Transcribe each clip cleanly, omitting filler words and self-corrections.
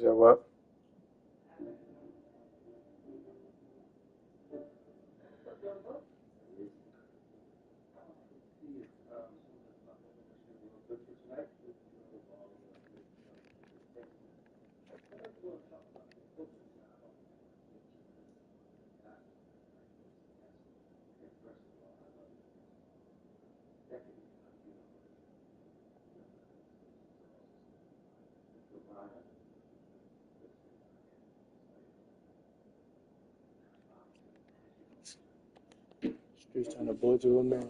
that what? Streets trying to blow to a man.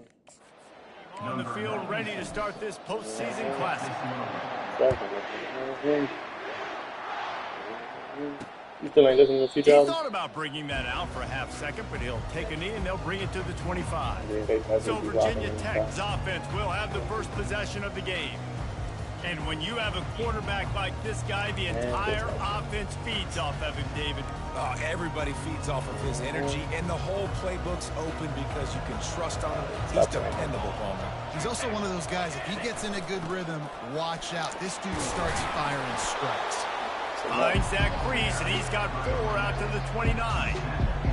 On the field, ready to start this postseason classic. You still ain't listening to He thought about bringing that out for a half second, but he'll take a knee and they'll bring it to the 25. So Virginia Tech's offense will have the first possession of the game. And when you have a quarterback like this guy, the entire offense feeds off of him, David. Everybody feeds off of his energy, and the whole playbook's open because you can trust on him. He's dependable, Palmer. He's also one of those guys, if he gets in a good rhythm, watch out. This dude starts firing strikes. Finds that crease, and he's got 4 out to the 29.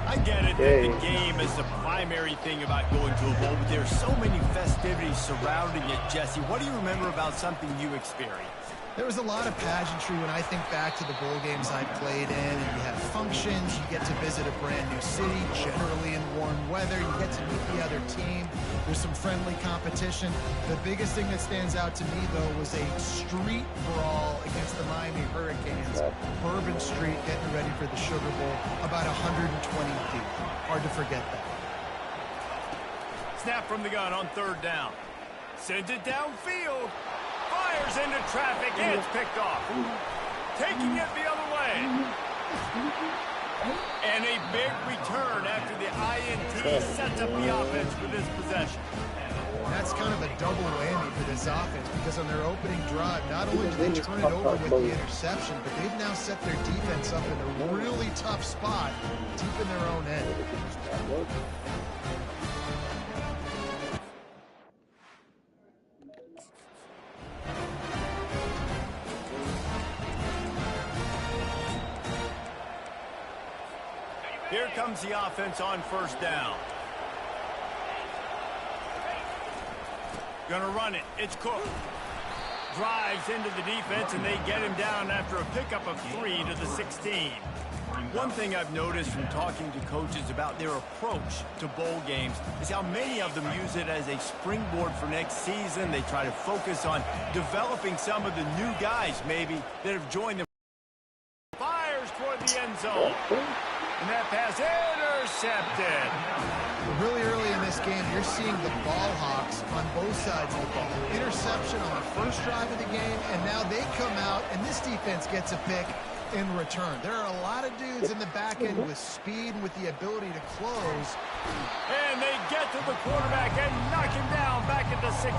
I get it that the game is the primary thing about going to a bowl, but there's so many festivities surrounding it, Jesse. What do you remember about something you experienced? There was a lot of pageantry when I think back to the bowl games I played in. And you have functions, you get to visit a brand new city, generally in warm weather. You get to meet the other team. There's some friendly competition. The biggest thing that stands out to me, though, was a street brawl against the Miami Hurricanes. Bourbon Street getting ready for the Sugar Bowl, about 120 deep. Hard to forget that. Snap from the gun on 3rd down. Sends it downfield. Fires into traffic, and it's picked off. Taking it the other way. And a big return after the INT sets up the offense for this possession. That's kind of a double whammy for this offense because on their opening drive, not only did they turn it over with the interception, but they've now set their defense up in a really tough spot deep in their own end. Here comes the offense on 1st down. Gonna run it. It's Cook. Drives into the defense, and they get him down after a pickup of 3 to the 16. One thing I've noticed from talking to coaches about their approach to bowl games is how many of them use it as a springboard for next season. They try to focus on developing some of the new guys, maybe, that have joined them. Fires toward the end zone. And that pass intercepted. Really early in this game, you're seeing the ball hawks on both sides of the ball. Interception on the first drive of the game, and now they come out, and this defense gets a pick in return. There are a lot of dudes in the back end with speed and with the ability to close. And they get to the quarterback and knock him down back at the 16.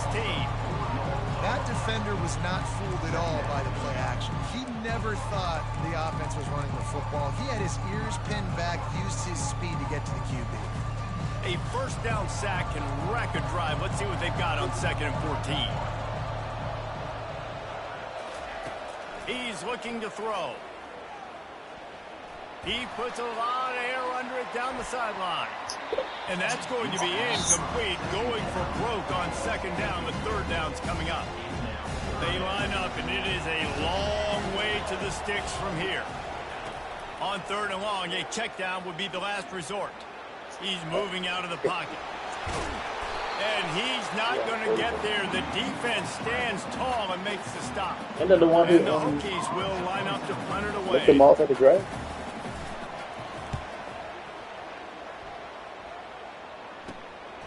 That defender was not fooled at all by the play action. He never thought the offense was running the football. He had his ears pinned back, used his speed to get to the QB. A 1st down sack can wreck a drive. Let's see what they've got on 2nd and 14. He's looking to throw. He puts a lot of air under it down the sideline. And that's going to be incomplete, going for broke on 2nd down. The 3rd down's coming up. They line up, and it is a long way to the sticks from here. On 3rd and long, a check down would be the last resort. He's moving out of the pocket. And he's not going to get there. The defense stands tall and makes the stop. And the one who the Hokies will line up to punt it away. lift them off at the draft.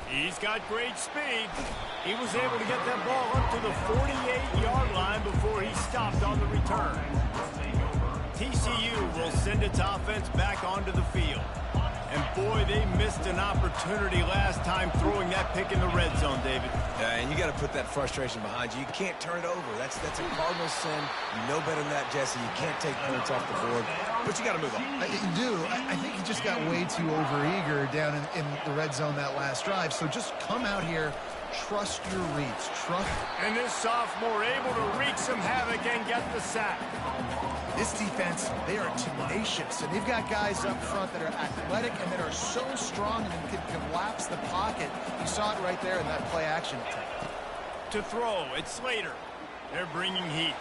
He's got great speed. He was able to get that ball up to the 48-yard line before he stopped on the return. TCU will send its offense back onto the field. And boy, they missed an opportunity last time throwing that pick in the red zone, David. And you got to put that frustration behind you. You can't turn it over. That's a cardinal sin. You know better than that, Jesse. You can't take points off the board. But you got to move on. You do. I think he just got way too overeager down in the red zone that last drive. So just come out here, trust your reads. Trust. And this sophomore able to wreak some havoc and get the sack. This defense, they are tenacious, and they've got guys up front that are athletic and that are so strong and can collapse the pocket. You saw it right there in that play action attempt. To throw, it's Slater. They're bringing heat,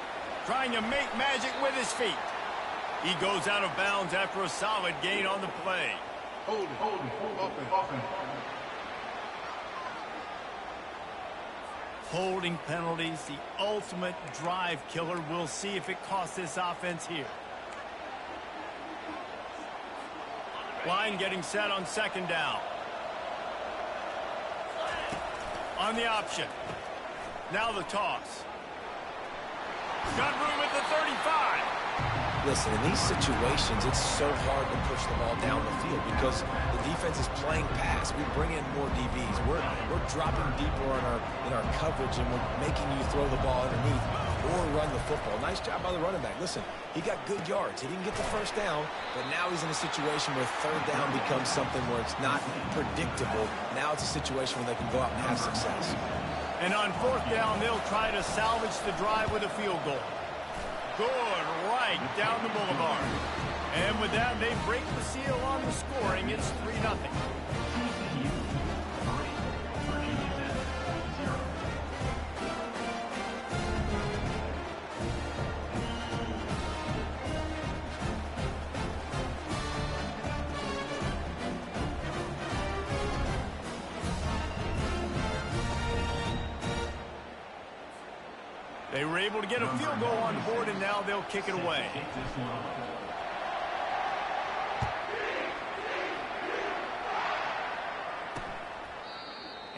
trying to make magic with his feet. He goes out of bounds after a solid gain on the play. Hold it. Holding penalties, the ultimate drive killer. We'll see if it costs this offense here. Line getting set on second down. On the option. Now the toss. Got room at the 35. Listen, in these situations, it's so hard to push the ball down the field because the defense is playing pass. We bring in more DBs. We're dropping deeper in our coverage, and we're making you throw the ball underneath or run the football. Nice job by the running back. Listen, he got good yards. He didn't get the first down, but now he's in a situation where third down becomes something where it's not predictable. Now it's a situation where they can go out and have success. And on fourth down, they'll try to salvage the drive with a field goal. Good, right down the boulevard. And with that, they break the seal on the scoring. It's 3-0. They were able to get a field goal on the board, and now they'll kick it away.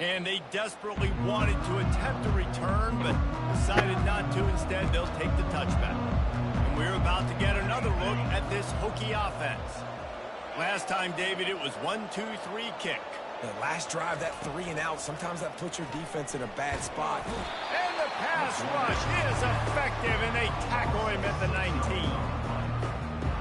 And they desperately wanted to attempt a return, but decided not to. Instead, they'll take the touchback. And we're about to get another look at this Hokie offense. Last time, David, it was 1-2-3 kick. The last drive, that 3 and out, sometimes that puts your defense in a bad spot. And the pass rush is effective, and they tackle him at the 19.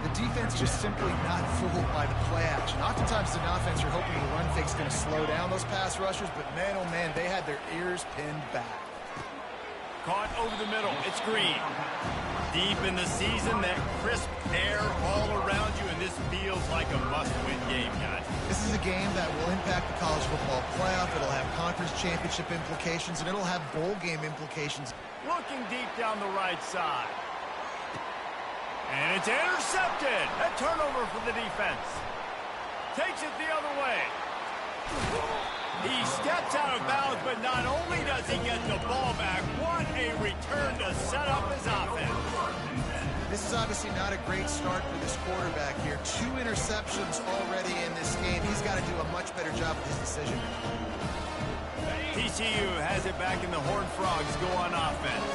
The defense just simply not fooled by the play action. Oftentimes as an offense, you're hoping the run fake's going to slow down those pass rushers, but man, oh man, they had their ears pinned back. Caught over the middle. It's Green. Deep in the season, that crisp air all around you, and this feels like a must-win game, guys. This is a game that will impact the college football playoff. It'll have conference championship implications, and it'll have bowl game implications. Looking deep down the right side. And it's intercepted. A turnover for the defense. Takes it the other way. He steps out of bounds, but not only does he get the ball back, what a return to set up his offense. This is obviously not a great start for this quarterback here. 2 interceptions already in this game. He's got to do a much better job with his decision. TCU has it back, and the Horned Frogs go on offense.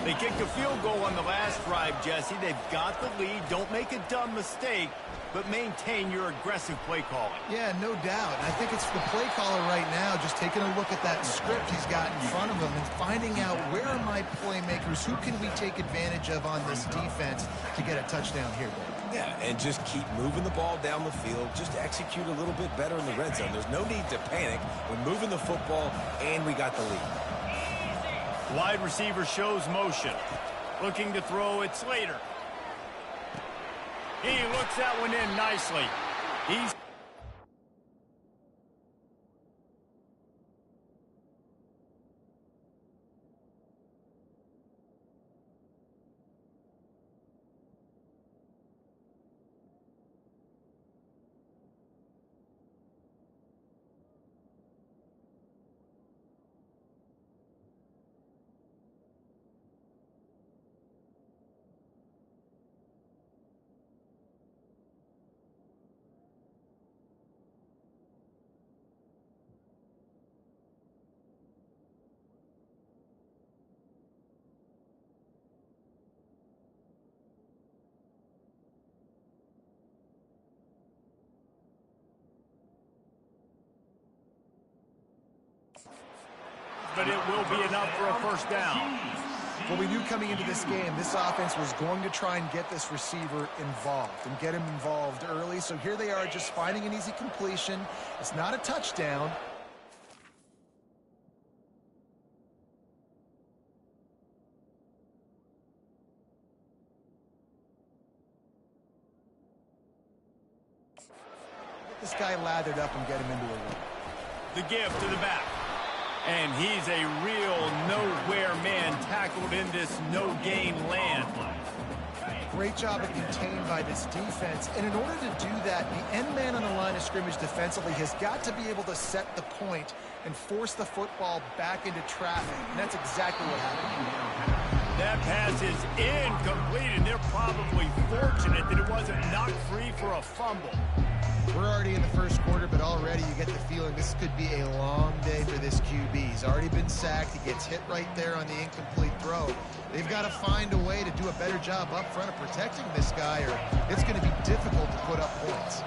They kicked a field goal on the last drive, Jesse. They've got the lead. Don't make a dumb mistake, but maintain your aggressive play calling. Yeah, no doubt. I think it's the play caller right now just taking a look at that script he's got in front of him and finding out where are my playmakers, who can we take advantage of on this defense to get a touchdown here, Dave? Yeah, and just keep moving the ball down the field. Just execute a little bit better in the red zone. There's no need to panic. We're moving the football, and we got the lead. Wide receiver shows motion. Looking to throw, it's Slater. He looks that one in nicely. He's but it will be enough for a first down. Well, we knew coming into this game, this offense was going to try and get this receiver involved and get him involved early. So here they are just finding an easy completion. It's not a touchdown. Get this guy lathered up and get him into a run. The give to the back. And he's a real nowhere man tackled in this no-gain land. Great job of contained by this defense. And in order to do that, the end man on the line of scrimmage defensively has got to be able to set the point and force the football back into traffic. And that's exactly what happened. That pass is incomplete, and they're probably fortunate that it wasn't knocked free for a fumble. We're already in the first quarter, but already you get the feeling this could be a long day for this QB. He's already been sacked. He gets hit right there on the incomplete throw. They've got to find a way to do a better job up front of protecting this guy, or it's going to be difficult to put up points.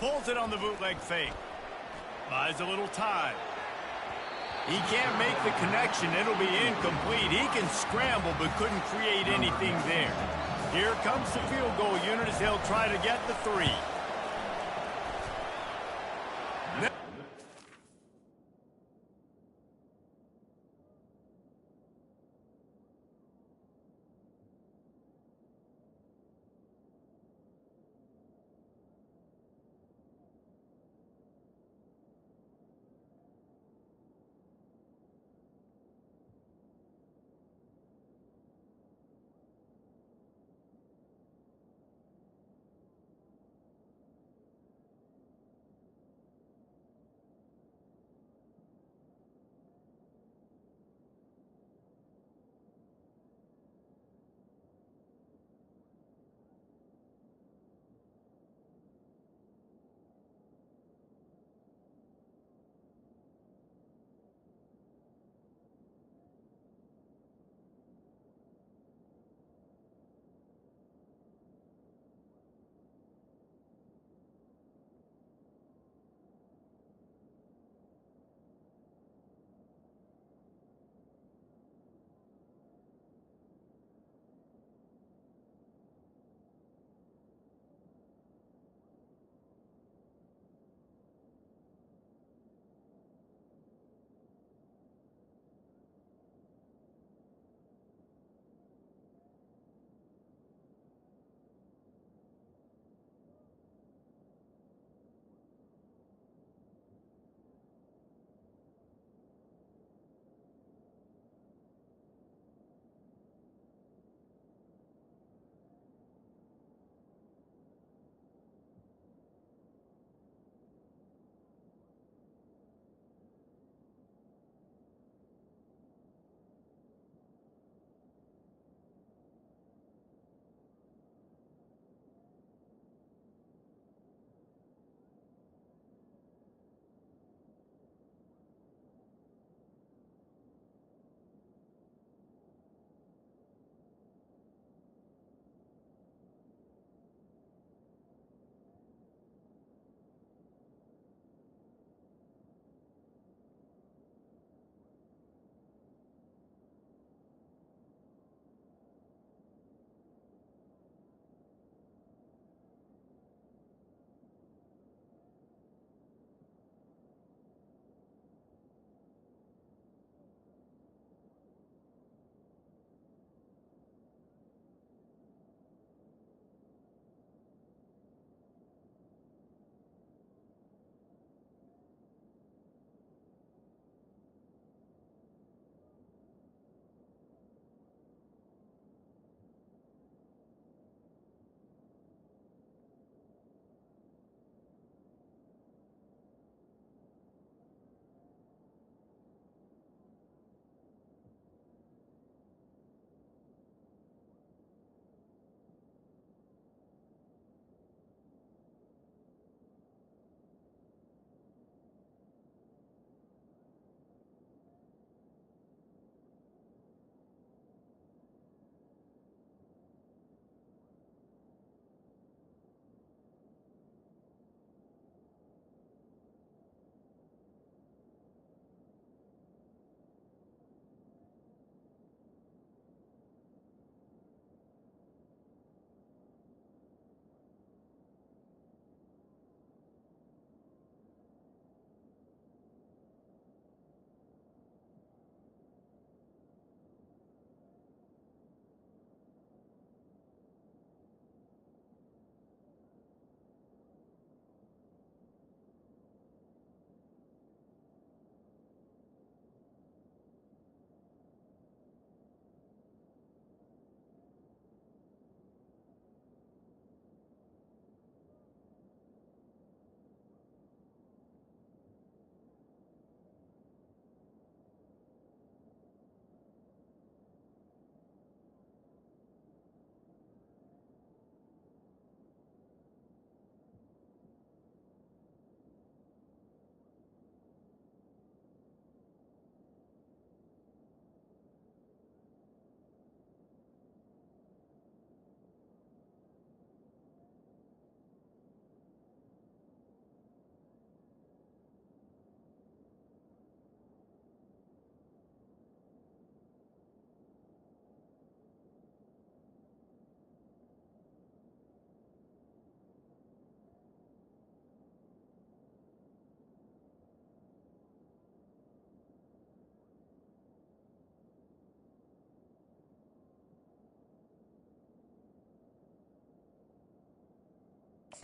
Pulls it on the bootleg fake. Buys a little time. He can't make the connection. It'll be incomplete. He can scramble but couldn't create anything there. Here comes the field goal unit as he'll try to get the 3.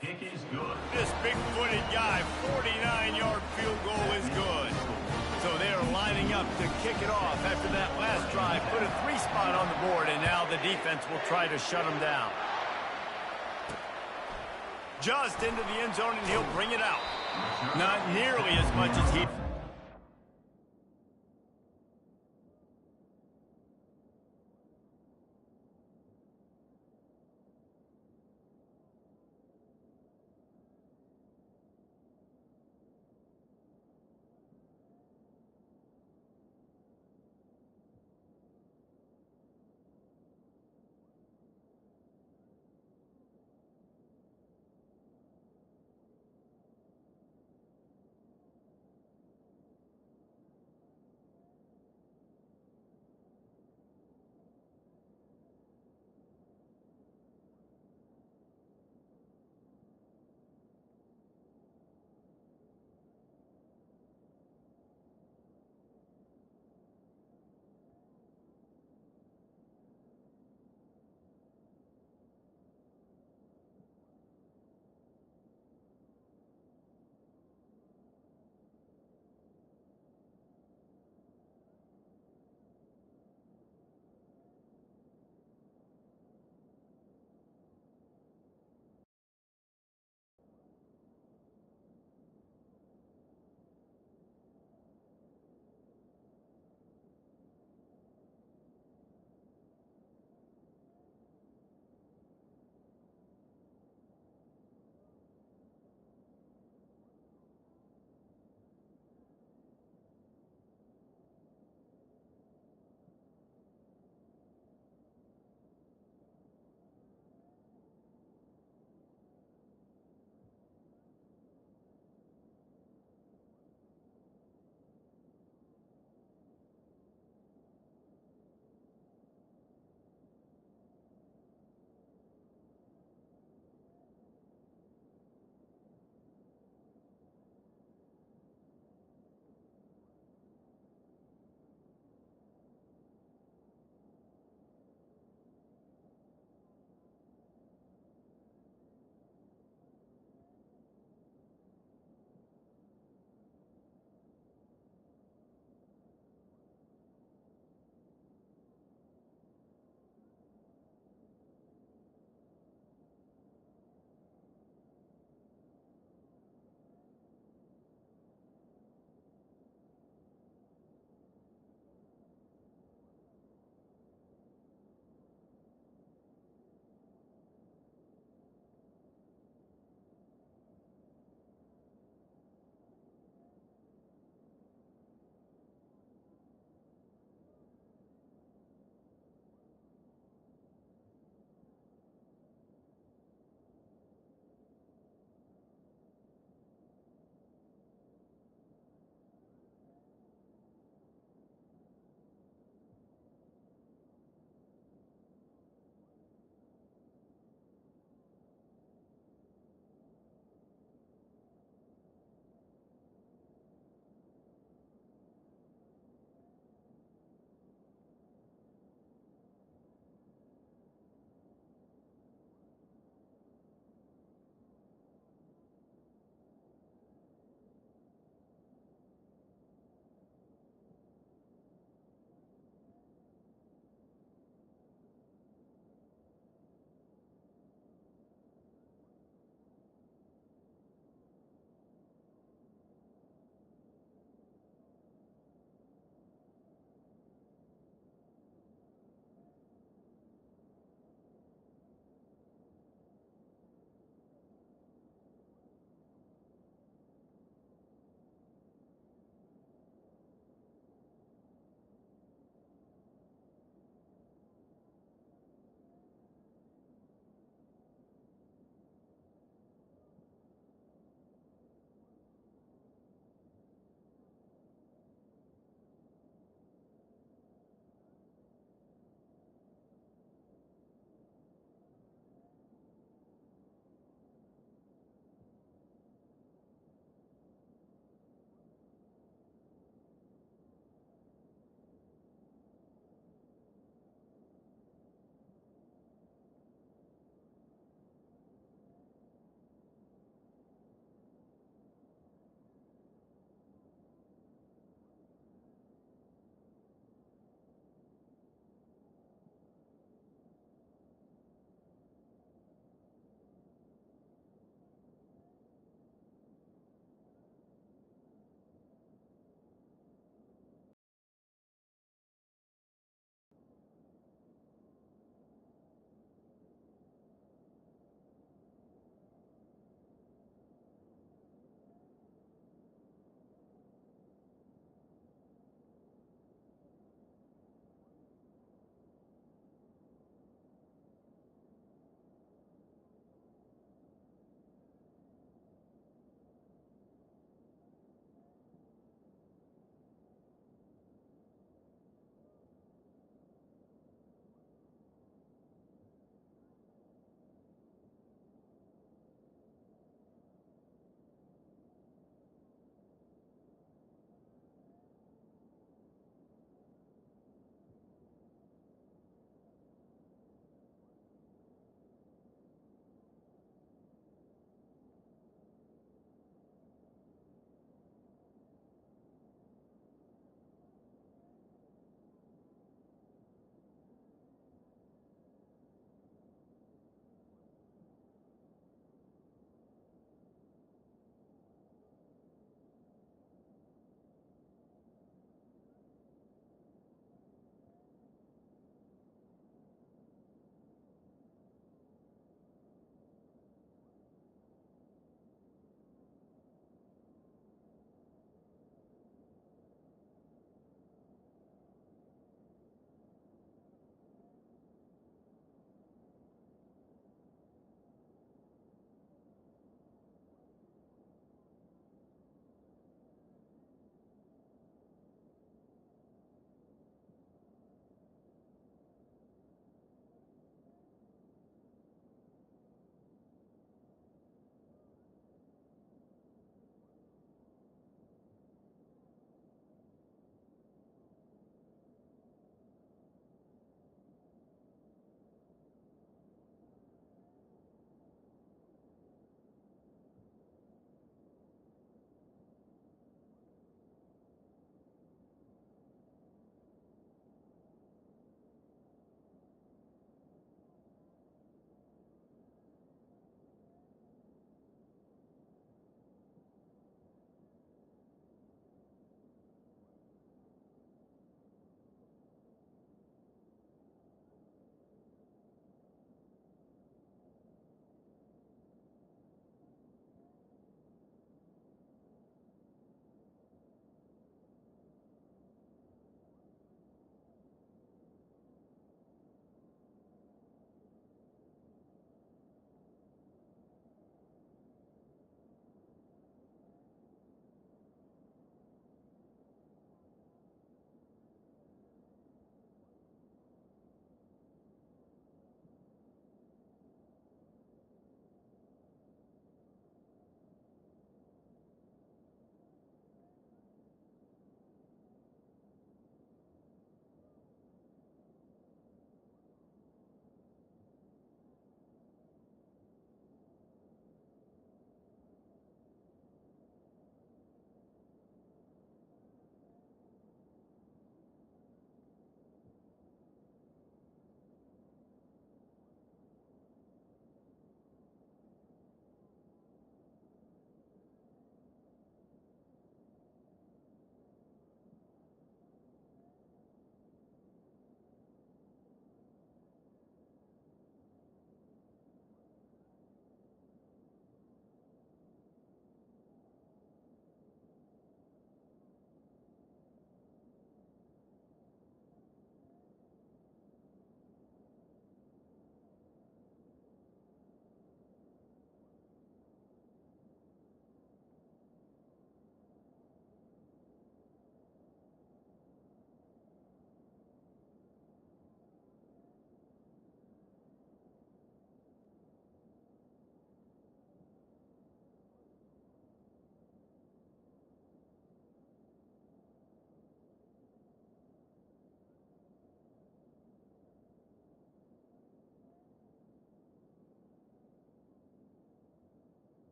Kick is good. This big-footed guy, 49-yard field goal is good. So they are lining up to kick it off after that last drive. Put a 3 spot on the board, and now the defense will try to shut them down. Just into the end zone, and he'll bring it out. Not nearly as much as he...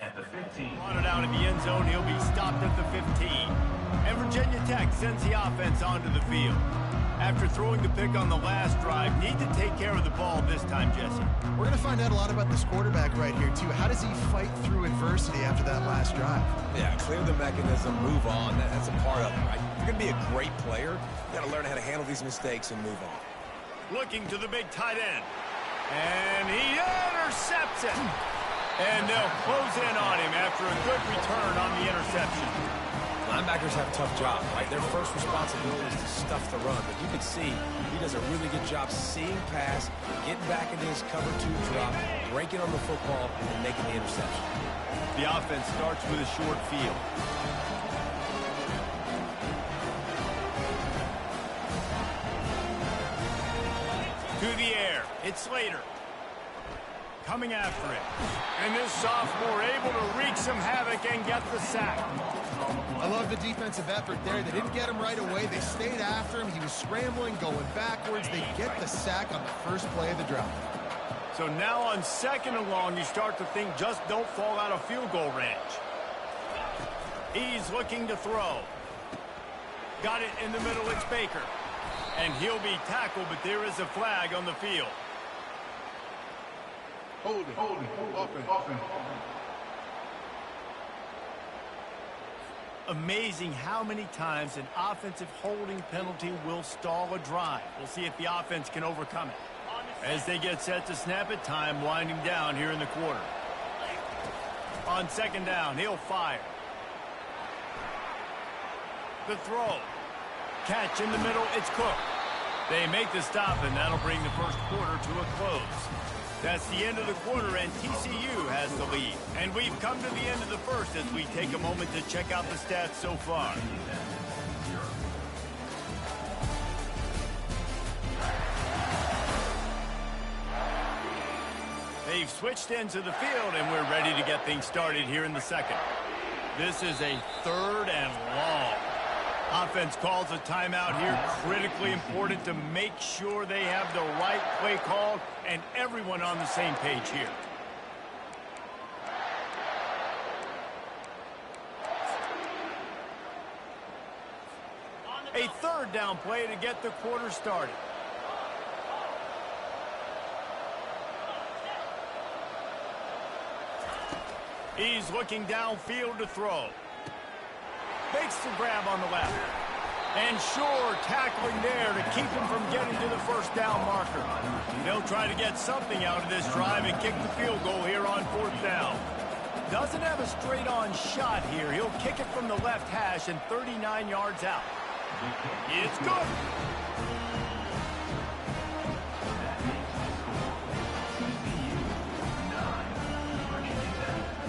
At the 15. On it out of the end zone, he'll be stopped at the 15. And Virginia Tech sends the offense onto the field. After throwing the pick on the last drive, need to take care of the ball this time, Jesse. We're going to find out a lot about this quarterback right here, too. How does he fight through adversity after that last drive? Yeah, clear the mechanism, move on. That's a part of it, right? If you're going to be a great player, you got to learn how to handle these mistakes and move on. Looking to the big tight end. And he intercepts it. And they'll close in on him after a good return on the interception. Linebackers have a tough job, right? Their first responsibility is to stuff the run. But you can see he does a really good job seeing pass, getting back into his cover 2 drop, breaking on the football, and making the interception. The offense starts with a short field. To the air. It's Slater. Coming after it. And this sophomore able to wreak some havoc and get the sack. I love the defensive effort there. They didn't get him right away. They stayed after him. He was scrambling, going backwards. They get the sack on the first play of the drive. So now on 2nd and long, you start to think just don't fall out of field goal range. He's looking to throw. Got it in the middle. It's Baker. And he'll be tackled, but there is a flag on the field. Hold it. Offense. Amazing how many times an offensive holding penalty will stall a drive. We'll see if the offense can overcome it. As they get set to snap it, time winding down here in the quarter. On 2nd down, he'll fire. The throw. Catch in the middle, it's Cook. They make the stop, and that'll bring the first quarter to a close. That's the end of the quarter, and TCU has the lead. And we've come to the end of the first as we take a moment to check out the stats so far. They've switched ends of the field, and we're ready to get things started here in the second. This is a 3rd and long. Offense calls a timeout here, critically important to make sure they have the right play called and everyone on the same page here. A 3rd down play to get the quarter started. He's looking downfield to throw. Makes the grab on the left. And sure, tackling there to keep him from getting to the first down marker. They'll try to get something out of this drive and kick the field goal here on 4th down. Doesn't have a straight-on shot here. He'll kick it from the left hash and 39 yards out. It's good.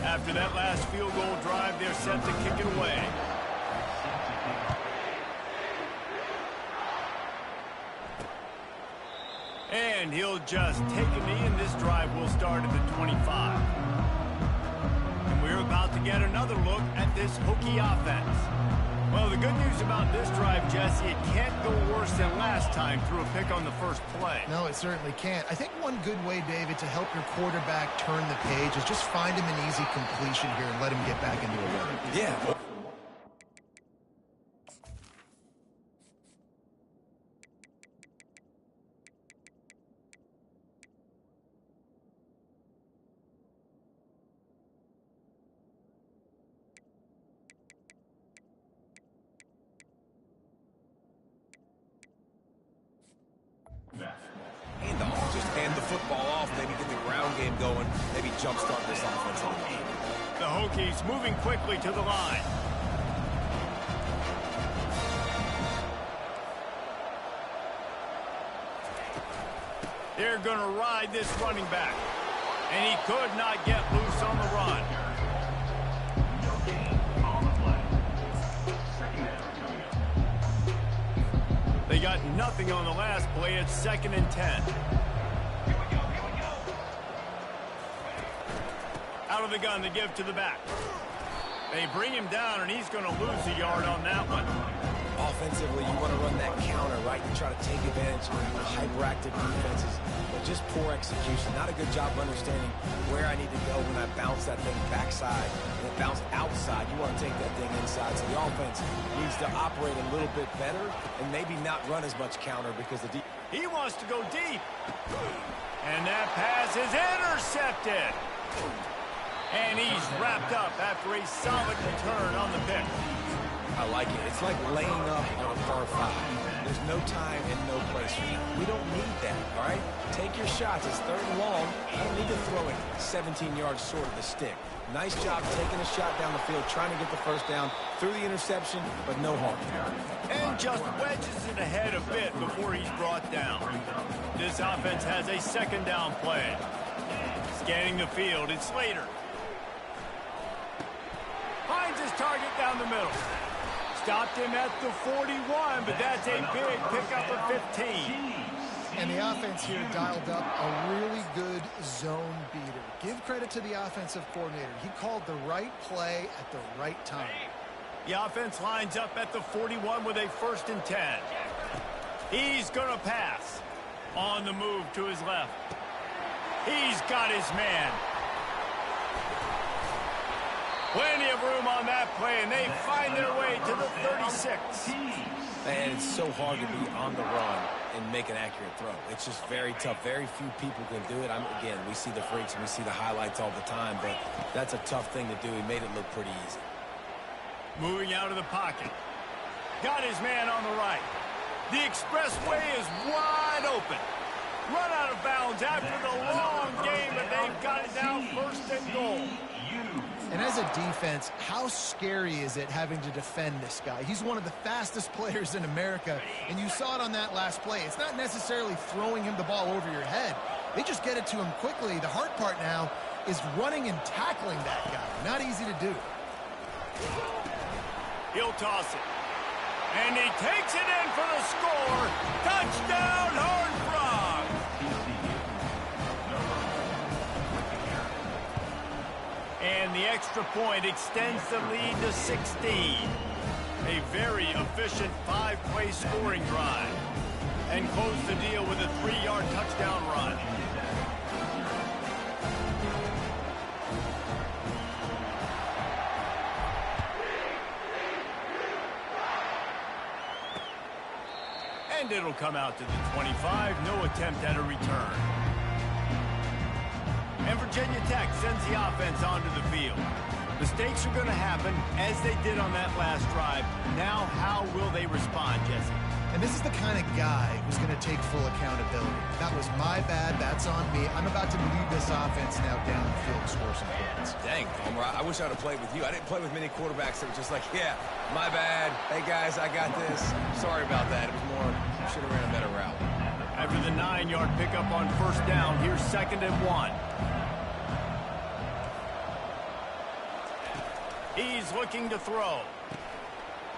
After that last field goal drive, they're set to kick it away. And he'll just take a knee, and this drive will start at the 25. And we're about to get another look at this Hokie offense. Well, the good news about this drive, Jesse, it can't go worse than last time through a pick on the first play. No, it certainly can't. I think one good way, David, to help your quarterback turn the page is just find him an easy completion here and let him get back into a rhythm. Yeah. Just hand the football off, maybe get the ground game going, maybe jumpstart this offense on the game. The Hokies moving quickly to the line. They're going to ride this running back. And he could not get loose on the run. They got nothing on the last play. It's 2nd and 10. Out of the gun to give to the back. They bring him down, and he's going to lose a yard on that one. Offensively, you want to run that counter, right? You try to take advantage of hyperactive defenses, but just poor execution. Not a good job of understanding where I need to go when I bounce that thing backside. When it bounces outside, you want to take that thing inside. So the offense needs to operate a little bit better and maybe not run as much counter because the He wants to go deep. And that pass is intercepted. And he's wrapped up after a solid return on the pick. I like it. It's like laying up on a par 5. There's no time and no place for that. We don't need that, all right? Take your shots. It's 3rd and long. I don't need to throw it 17 yards short of the stick. Nice job taking a shot down the field, trying to get the first down through the interception, but no harm. And just wedges it ahead a bit before he's brought down. This offense has a 2nd down play. Scanning the field, it's Slater. Finds his target down the middle. Stopped him at the 41, but that's a big pickup of 15. And the offense here dialed up a really good zone beater. Give credit to the offensive coordinator. He called the right play at the right time. The offense lines up at the 41 with a 1st and 10. He's going to pass. On the move to his left. He's got his man. Plenty of room on that play, and they find their way to the 36. And it's so hard to be on the run and make an accurate throw. It's just very tough. Very few people can do it. Again, we see the freaks and we see the highlights all the time, but that's a tough thing to do. He made it look pretty easy. Moving out of the pocket. Got his man on the right. The expressway is wide open. Run out of bounds after the long game, but they've got it now 1st and goal. And as a defense, how scary is it having to defend this guy? He's one of the fastest players in America, and you saw it on that last play. It's not necessarily throwing him the ball over your head. They just get it to him quickly. The hard part now is running and tackling that guy. Not easy to do. He'll toss it. And he takes it in for the score. Touchdown, Horned Frogs! And the extra point extends the lead to 16. A very efficient 5-play scoring drive. And close the deal with a 3-yard touchdown run. And it'll come out to the 25. No attempt at a return. And Virginia Tech sends the offense onto the field. Mistakes are going to happen, as they did on that last drive. Now, how will they respond, Jesse? And this is the kind of guy who's going to take full accountability. That was my bad. That's on me. I'm about to lead this offense now down the field and score some points. Dang, Homer, I wish I would have played with you. I didn't play with many quarterbacks that were just like, yeah, my bad. Hey, guys, I got this. Sorry about that. It was more, should have ran a better route. After the 9-yard pickup on 1st down, here's 2nd and 1. He's looking to throw.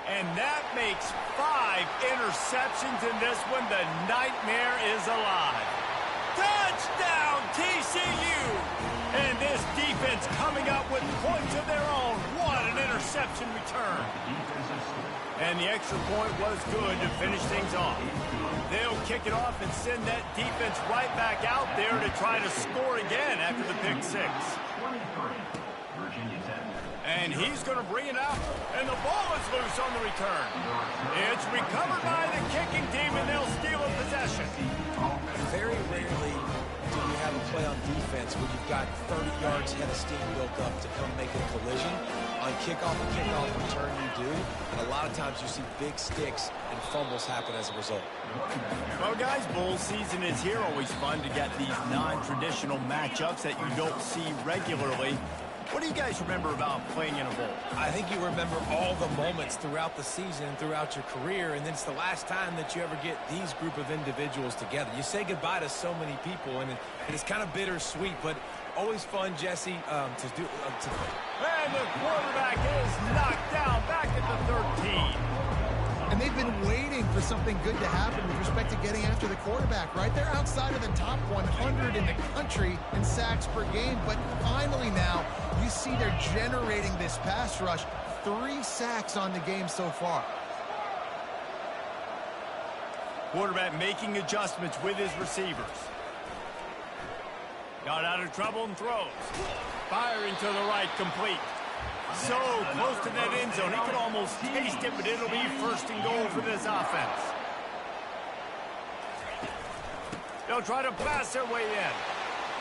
And that makes 5 interceptions in this one. The nightmare is alive. Touchdown, TCU! And this defense coming up with points of their own. What an interception return. And the extra point was good to finish things off. They'll kick it off and send that defense right back out there to try to score again after the pick 6. And he's going to bring it out, and the ball is loose on the return. It's recovered by the kicking team, and they'll steal a possession. Very rarely do you have a play on defense where you've got 30 yards head of steam built up to come make a collision. On kickoff and kickoff return, you do. And a lot of times you see big sticks and fumbles happen as a result. Well, guys, bowl season is here. Always fun to get these non-traditional matchups that you don't see regularly. What do you guys remember about playing in a bowl? I think you remember all the moments throughout the season and throughout your career, and then it's the last time that you ever get these group of individuals together. You say goodbye to so many people, and it's kind of bittersweet, but always fun, Jesse, to do. And the quarterback is knocked down back at the 13. And they've been waiting for something good to happen with respect to getting after the quarterback, right? They're outside of the top 100 in the country in sacks per game, but finally now you see they're generating this pass rush. 3 sacks on the game so far. Quarterback making adjustments with his receivers. Got out of trouble and throws. Firing to the right, complete. So close to that end zone, he could almost taste it, but it'll be first and goal for this offense. They'll try to blast their way in.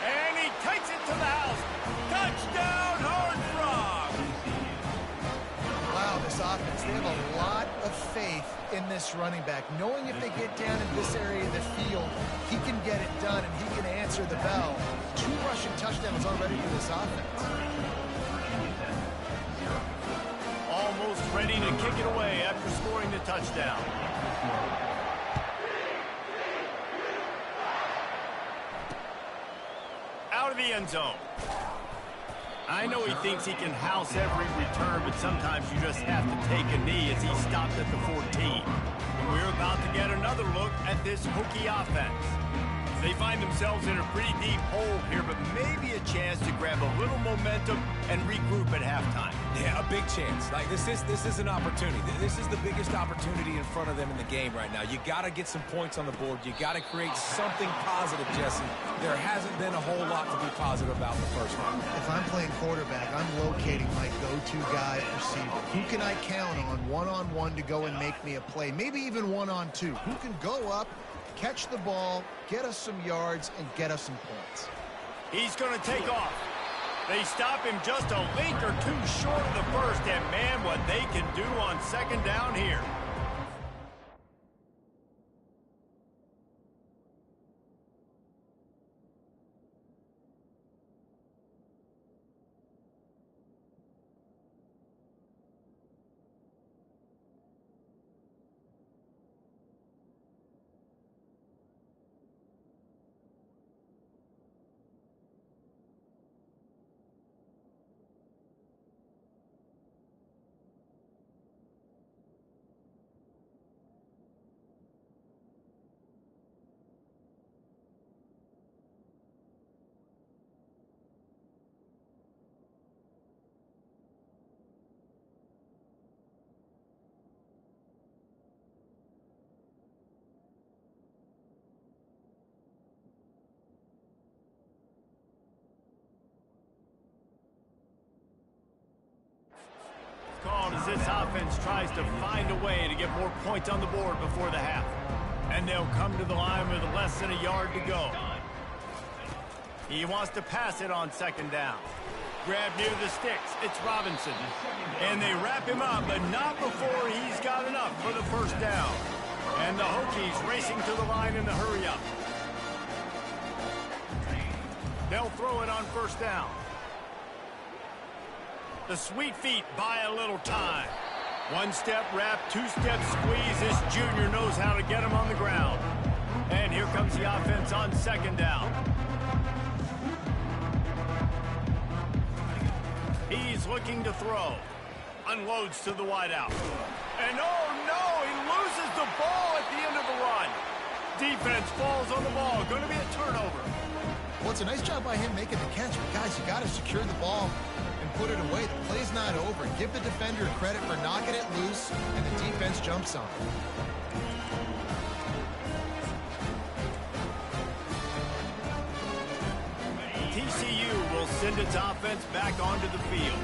And he takes it to the house. Touchdown, Horned Frogs! Wow, this offense, they have a lot of faith in this running back, knowing if they get down in this area of the field, he can get it done and he can answer the bell. 2 rushing touchdowns already for this offense. Almost ready to kick it away after scoring the touchdown. Out of the end zone. I know he thinks he can house every return, but sometimes you just have to take a knee as he stopped at the 14. We're about to get another look at this Hokie offense. They find themselves in a pretty deep hole here, but maybe a chance to grab a little momentum and regroup at halftime. Yeah, a big chance. Like this is an opportunity. This is the biggest opportunity in front of them in the game right now. You got to get some points on the board. You got to create something positive, Jesse. There hasn't been a whole lot to be positive about in the first round. If I'm playing quarterback, I'm locating my go-to guy at receiver. Who can I count on one-on-one to go and make me a play? Maybe even one-on-two. Who can go up, catch the ball, get us some yards, and get us some points? He's going to take off. They stop him just a link or two short of the first, and man, what they can do on second down here. Called as this offense tries to find a way to get more points on the board before the half. And they'll come to the line with less than a yard to go. He wants to pass it on second down. Grab near the sticks. It's Robinson. And they wrap him up, but not before he's got enough for the first down. And the Hokies racing to the line in the hurry-up. They'll throw it on first down. The Sweet Feet buy a little time. One-step wrap, two-step squeeze. This junior knows how to get him on the ground. And here comes the offense on second down. He's looking to throw. Unloads to the wideout. And oh no, he loses the ball at the end of the run. Defense falls on the ball. Going to be a turnover. Well, it's a nice job by him making the catch. But guys, you got to secure the ball and put it away. The play's not over. Give the defender credit for knocking it loose, and the defense jumps on it. TCU will send its offense back onto the field.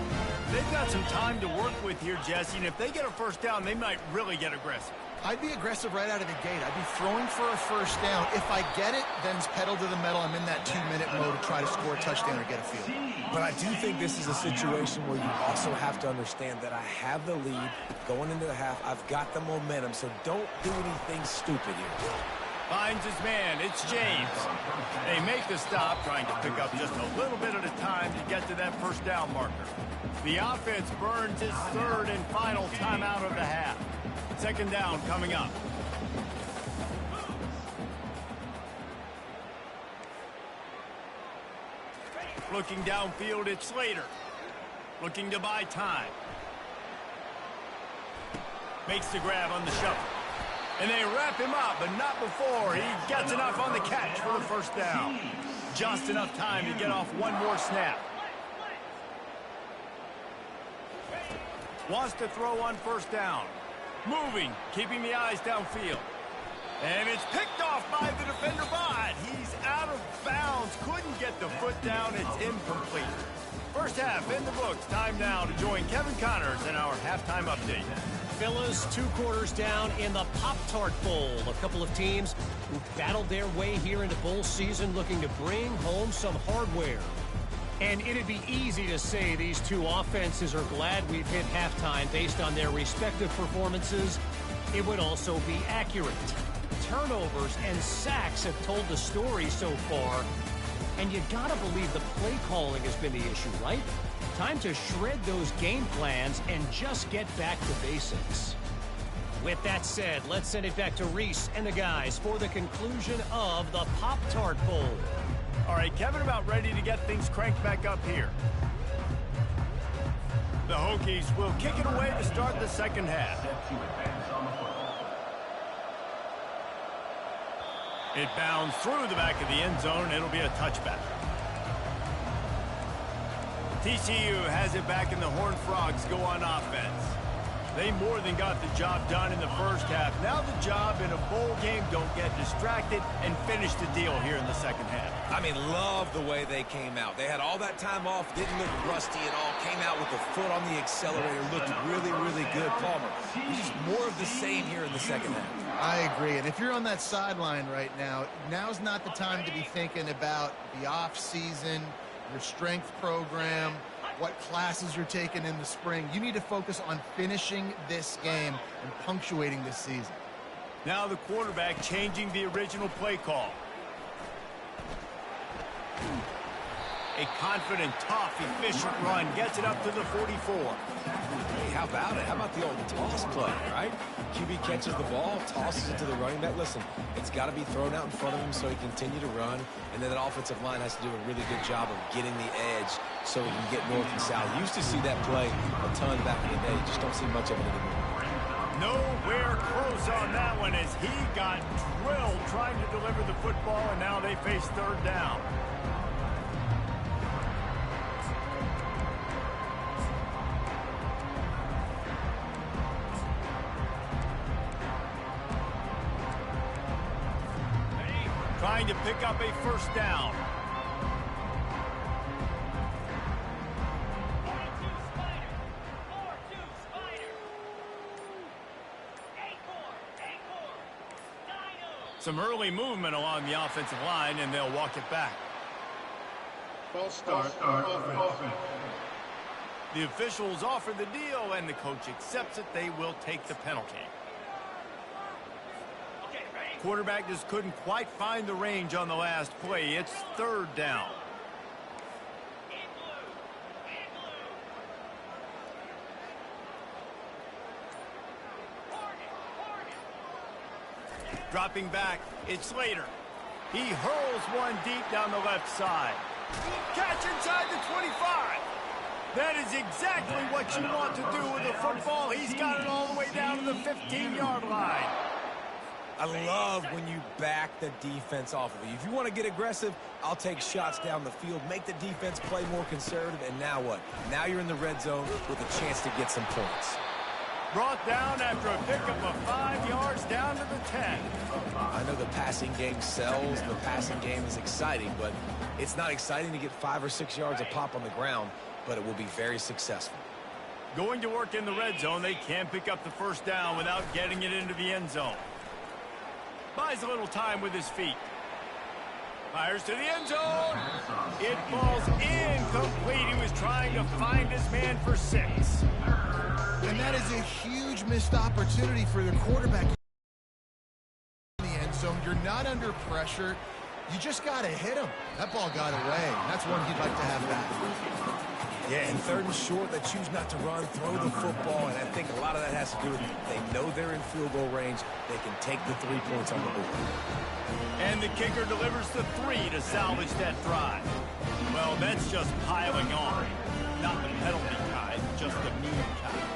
They've got some time to work with here, Jesse, and if they get a first down, they might really get aggressive. I'd be aggressive right out of the gate. I'd be throwing for a first down. If I get it, then it's pedal to the metal. I'm in that 2-minute mode to try to score a touchdown or get a field. But I do think this is a situation where you also have to understand that I have the lead going into the half. I've got the momentum, so don't do anything stupid here. Finds his man. It's James. They make the stop, trying to pick up just a little bit at a time to get to that first down marker. The offense burns his third and final timeout of the half. Second down coming up. Looking downfield, it's Slater. Looking to buy time. Makes the grab on the shuffle. And they wrap him up, but not before he gets enough on the catch for the first down. Just enough time to get off one more snap. Wants to throw on first down. Moving, keeping the eyes downfield. And it's picked off by the defender, but he's out of bounds. Couldn't get the foot down. It's incomplete. First half in the books. Time now to join Kevin Connors in our halftime update. Fellas, 2 quarters down in the Pop-Tart Bowl. A couple of teams who battled their way here into bowl season looking to bring home some hardware. And it'd be easy to say these two offenses are glad we've hit halftime based on their respective performances. It would also be accurate. Turnovers and sacks have told the story so far. And you gotta believe the play calling has been the issue, right? Time to shred those game plans and just get back to basics. With that said, let's send it back to Reese and the guys for the conclusion of the Pop-Tart Bowl. All right, Kevin, about ready to get things cranked back up here. The Hokies will kick it away to start the second half. It bounds through the back of the end zone. It'll be a touchback. TCU has it back, and the Horned Frogs go on offense. They more than got the job done in the first half. Now the job in a bowl game, don't get distracted and finish the deal here in the second half. I mean, love the way they came out. They had all that time off, didn't look rusty at all, came out with the foot on the accelerator, looked really, really good. Palmer, just more of the same here in the second half. I agree. And if you're on that sideline right now, now's not the time to be thinking about the off season, your strength program, what classes you're taking in the spring. You need to focus on finishing this game and punctuating this season. Now the quarterback changing the original play call. A confident, tough, efficient run gets it up to the 44. Hey, how about it? How about the old toss play, right? QB catches the ball, tosses it to the running back. Listen, it's got to be thrown out in front of him so he can continue to run, and then that offensive line has to do a really good job of getting the edge so he can get north and south. Used to see that play a ton back in the day. Just don't see much of it anymore. Nowhere close on that one as he got drilled trying to deliver the football, and now they face third down. Trying to pick up a first down. Some early movement along the offensive line, and they'll walk it back. False start. Offense. The officials offer the deal, and the coach accepts it. They will take the penalty. Quarterback just couldn't quite find the range on the last play. It's third down. Dropping back, it's Slater. He hurls one deep down the left side. Catch inside the 25. That is exactly what you want to do with a football. He's got it all the way down to the 15-yard line. I love when you back the defense off of you. If you want to get aggressive, I'll take shots down the field, make the defense play more conservative, and now what? Now you're in the red zone with a chance to get some points. Brought down after a pickup of 5 yards down to the 10. I know the passing game sells, and the passing game is exciting, but it's not exciting to get 5 or 6 yards of pop on the ground, but it will be very successful. Going to work in the red zone, they can pick up the first down without getting it into the end zone. Buys a little time with his feet. Fires to the end zone. It falls incomplete. He was trying to find his man for 6. And that is a huge missed opportunity for the quarterback in the end zone. You're not under pressure. You just got to hit him. That ball got away. That's one he'd like to have back. Yeah, and third and short, they choose not to run, throw the football, and I think a lot of that has to do with they know they're in field goal range. They can take the 3 points on the board. And the kicker delivers the 3 to salvage that drive. Well, that's just piling on. Not the penalty kind, just the mean kind.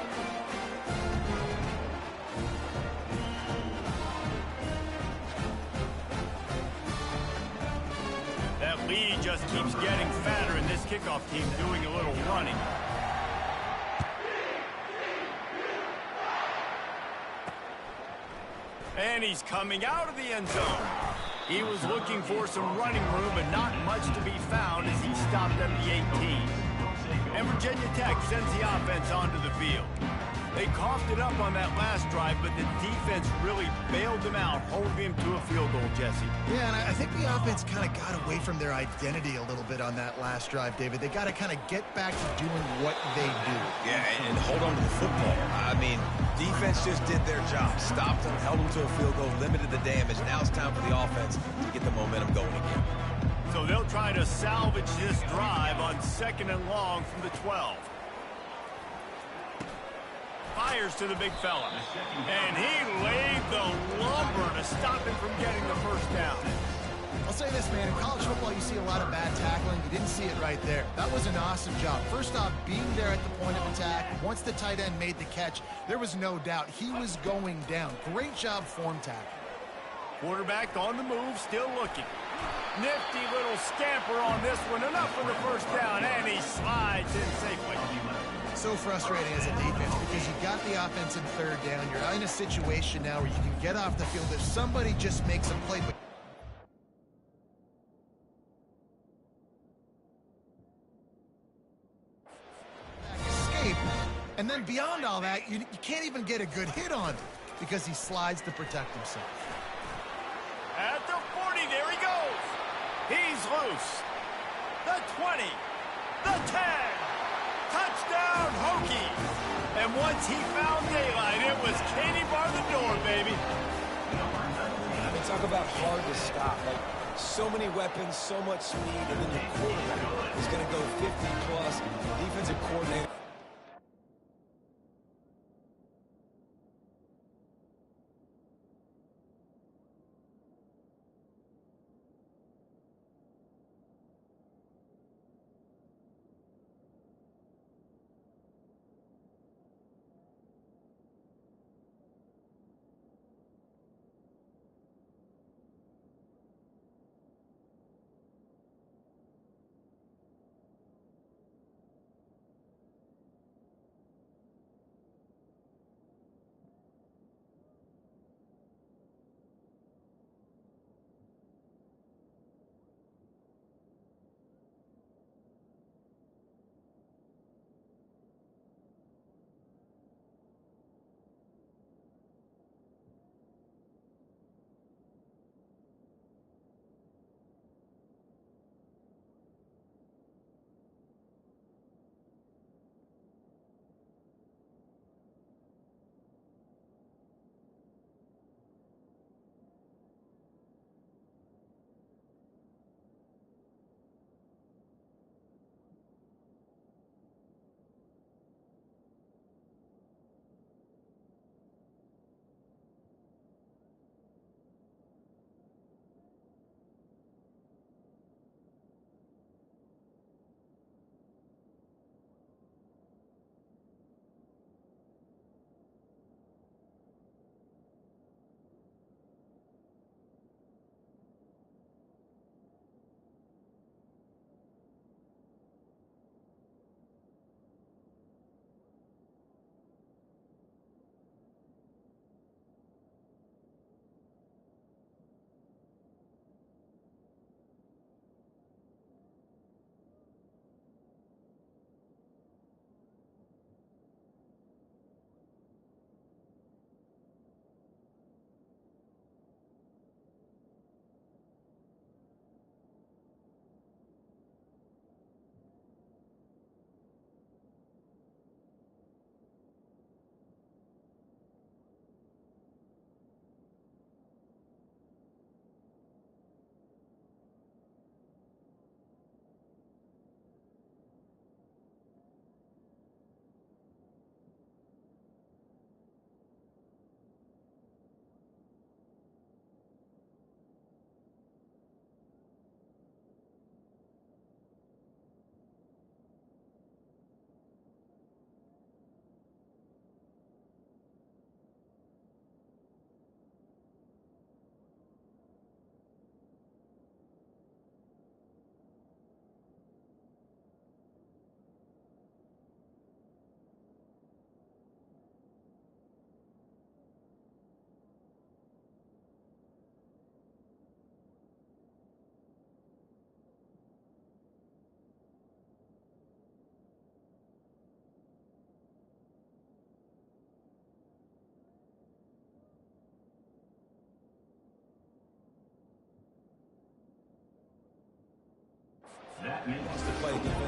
just keeps getting fatter, and this kickoff team doing a little running. And he's coming out of the end zone. He was looking for some running room, but not much to be found as he stopped at the 18. And Virginia Tech sends the offense onto the field. They coughed it up on that last drive, but the defense really bailed them out, holding him to a field goal, Jesse. Yeah, and I think the offense kind of got away from their identity a little bit on that last drive, David. They got to kind of get back to doing what they do. Yeah, and hold on to the football. I mean, defense just did their job. Stopped them, held them to a field goal, limited the damage. Now it's time for the offense to get the momentum going again. So they'll try to salvage this drive on 2nd and long from the 12. Fires to the big fella. And he laid the lumber to stop him from getting the first down. I'll say this, man. In college football, you see a lot of bad tackling. You didn't see it right there. That was an awesome job. First off, being there at the point of attack. Once the tight end made the catch, there was no doubt he was going down. Great job form tackle. Quarterback on the move, still looking. Nifty little scamper on this one. Enough for the first down, and he slides in safely. So frustrating as a defense because you got the offense in 3rd down. You're in a situation now where you can get off the field if somebody just makes a play. But escape, and then beyond all that, you can't even get a good hit on him because he slides to protect himself. At the 40, there he goes. He's loose. The 20, the 10. Touchdown, Hokies! And once he found daylight, it was Katie bar the door, baby. I mean, talk about hard to stop. Like, so many weapons, so much speed, and then your quarterback is going to go 50-plus. Defensive coordinator.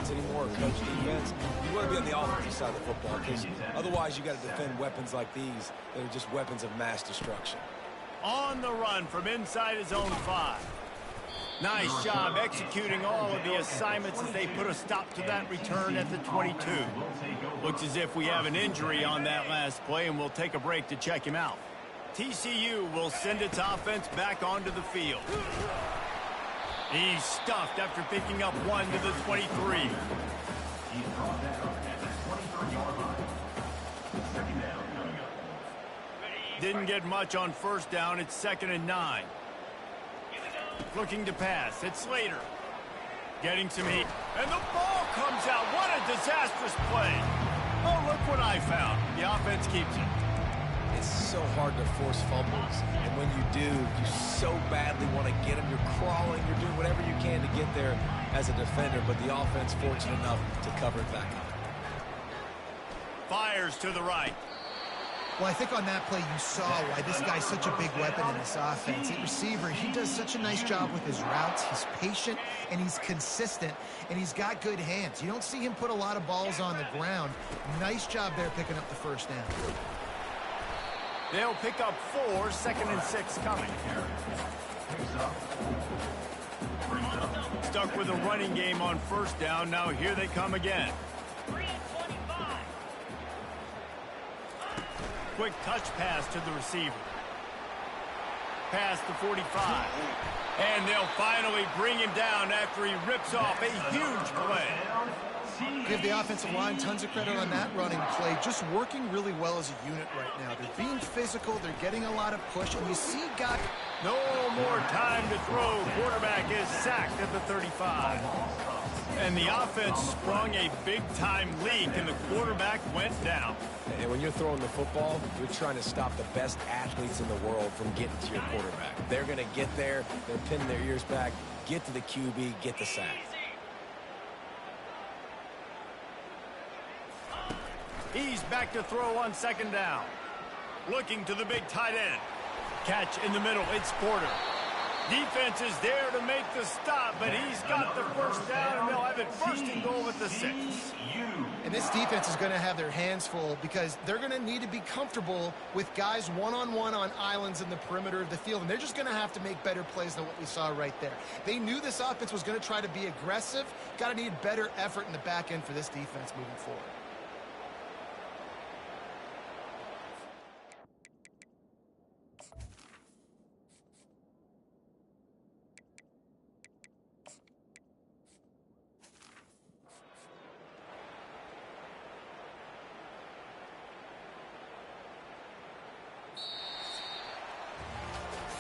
offense anymore, coach defense, you want to be on the offensive side of the football, because otherwise you got to defend weapons like these that are just weapons of mass destruction. On the run from inside his own 5. Nice job executing all of the assignments as they put a stop to that return at the 22. Looks as if we have an injury on that last play, and we'll take a break to check him out. TCU will send its offense back onto the field. He's stuffed after picking up 1 to the 23. Didn't get much on first down. It's 2nd and 9. Looking to pass. It's Slater. Getting some heat. And the ball comes out. What a disastrous play. Oh, look what I found. The offense keeps it. It's so hard to force fumbles. And when you do, you so badly want to get them. You're crawling. You're doing whatever you can to get there as a defender. But the offense fortunate enough to cover it back up. Fires to the right. Well, I think on that play you saw why this guy's such a big weapon in this offense. At receiver, he does such a nice job with his routes. He's patient, and he's consistent, and he's got good hands. You don't see him put a lot of balls on the ground. Nice job there picking up the first down. They'll pick up 4, 2nd and 6 coming. Stuck with a running game on first down. Now here they come again. Quick touch pass to the receiver. Past the 45. And they'll finally bring him down after he rips off a huge play. Give the offensive line tons of credit on that running play. Just working really well as a unit right now. They're being physical. They're getting a lot of push. And you see guys... No more time to throw. Quarterback is sacked at the 35. And the offense sprung a big-time leak, and the quarterback went down. And when you're throwing the football, you're trying to stop the best athletes in the world from getting to your quarterback. They're going to get there. They're pinning their ears back, get to the QB, get the sack. He's back to throw on 2nd down. Looking to the big tight end. Catch in the middle. It's Porter. Defense is there to make the stop, but he's got the first down, and they'll have it 1st and goal at the 6. And this defense is going to have their hands full because they're going to need to be comfortable with guys one-on-one on islands in the perimeter of the field, and they're just going to have to make better plays than what we saw right there. They knew this offense was going to try to be aggressive. Got to need better effort in the back end for this defense moving forward.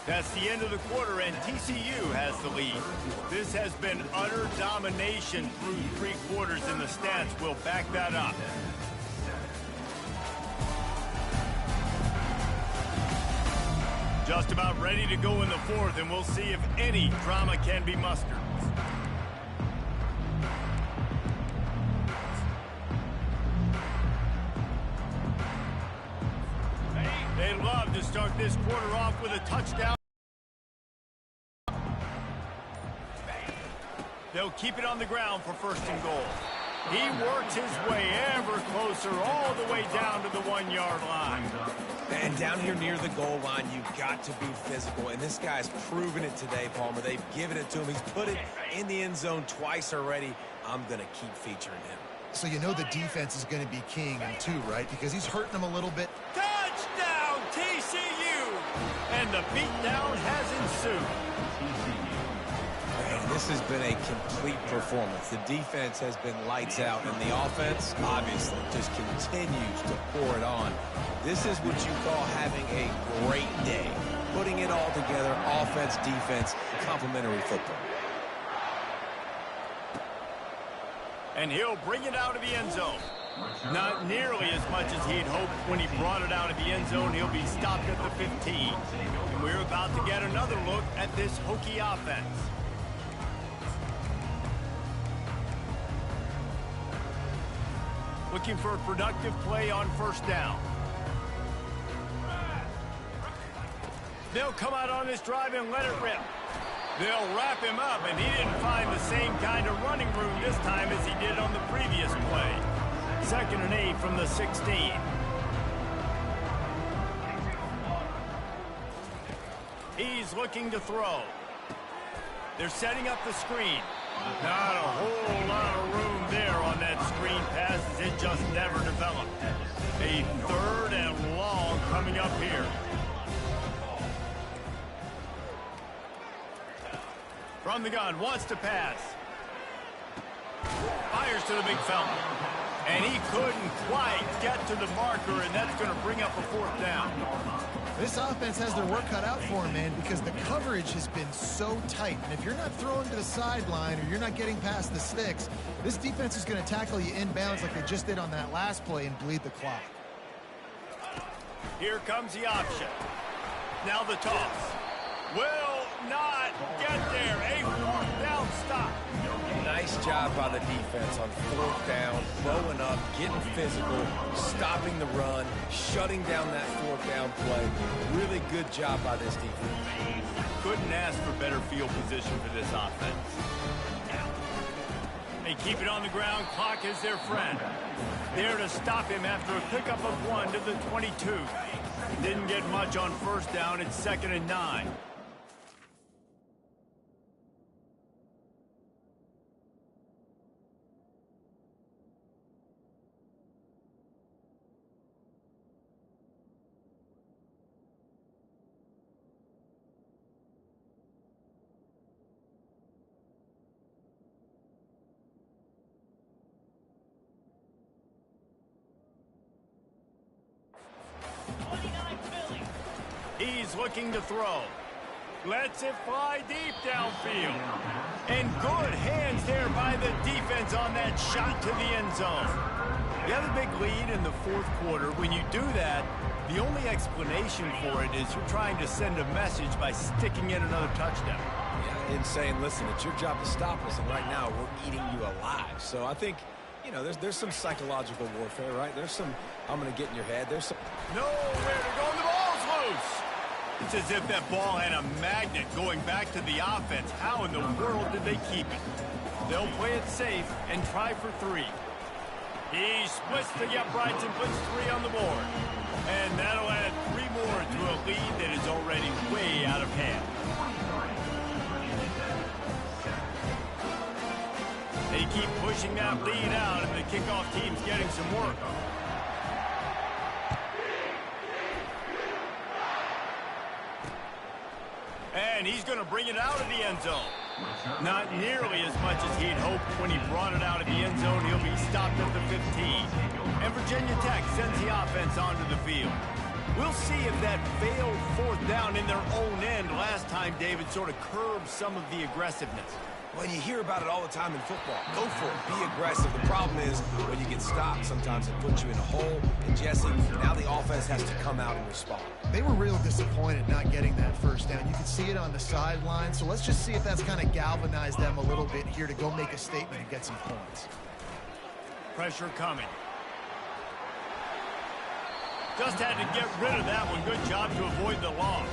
That's the end of the quarter, and TCU has the lead. This has been utter domination through 3 quarters, and the stats will back that up. Just about ready to go in the 4th, and we'll see if any drama can be mustered. They love to start this quarter off with a touchdown. They'll keep it on the ground for 1st and goal. He works his way ever closer all the way down to the 1-yard line. And down here near the goal line, you've got to be physical. And this guy's proven it today, Palmer. They've given it to him. He's put it in the end zone twice already. I'm going to keep featuring him. So you know the defense is going to be king in 2, right? Because he's hurting them a little bit. Touchdown, TCU! And the beatdown has ensued. And this has been a complete performance. The defense has been lights out, and the offense, obviously, just continues to pour it on. This is what you call having a great day. Putting it all together, offense, defense, complementary football. And he'll bring it out of the end zone. Not nearly as much as he'd hoped when he brought it out of the end zone. He'll be stopped at the 15. And we're about to get another look at this Hokie offense. Looking for a productive play on 1st down. They'll come out on this drive and let it rip. They'll wrap him up, and he didn't find the same kind of running room this time as he did on the previous play. 2nd and 8 from the 16. He's looking to throw. They're setting up the screen. Not a whole lot of room there on that screen pass as it just never developed. A 3rd and long coming up here. From the gun, wants to pass. Fires to the big fella. And he couldn't quite get to the marker, and that's going to bring up a 4th down. This offense has their work cut out for them, man, because the coverage has been so tight. And if you're not throwing to the sideline or you're not getting past the sticks, this defense is going to tackle you inbounds like they just did on that last play and bleed the clock. Here comes the option. Now the toss. Will not get there. A 4th down stop. Nice job by the defense on 4th down, blowing up, getting physical, stopping the run, shutting down that 4th down play. Really good job by this defense. Couldn't ask for better field position for this offense. They keep it on the ground. Clock is their friend. There to stop him after a pickup of 1 to the 22. Didn't get much on 1st down. It's 2nd and 9. He's looking to throw. Lets it fly deep downfield. And good hands there by the defense on that shot to the end zone. You have a big lead in the 4th quarter. When you do that, the only explanation for it is you're trying to send a message by sticking in another touchdown. Yeah, and saying, listen, it's your job to stop us, and right now we're eating you alive. So I think, you know, there's some psychological warfare, right? There's some, I'm going to get in your head. There's some... Nowhere to go, and the ball's loose. It's as if that ball had a magnet going back to the offense. How in the world did they keep it? They'll play it safe and try for 3. He splits the uprights and puts 3 on the board. And that'll add 3 more to a lead that is already way out of hand. They keep pushing that lead out, and the kickoff team's getting some work. And he's going to bring it out of the end zone. Not nearly as much as he'd hoped when he brought it out of the end zone. He'll be stopped at the 15. And Virginia Tech sends the offense onto the field. We'll see if that failed 4th down in their own end last time, David, sort of curbed some of the aggressiveness. Well, you hear about it all the time in football. Go for it. Be aggressive. The problem is when you get stopped, sometimes it puts you in a hole. And, Jesse, now the offense has to come out and respond. They were real disappointed not getting that 1st down. You could see it on the sideline. So let's just see if that's kind of galvanized them a little bit here to go make a statement and get some points. Pressure coming. Just had to get rid of that one. Good job to avoid the loss.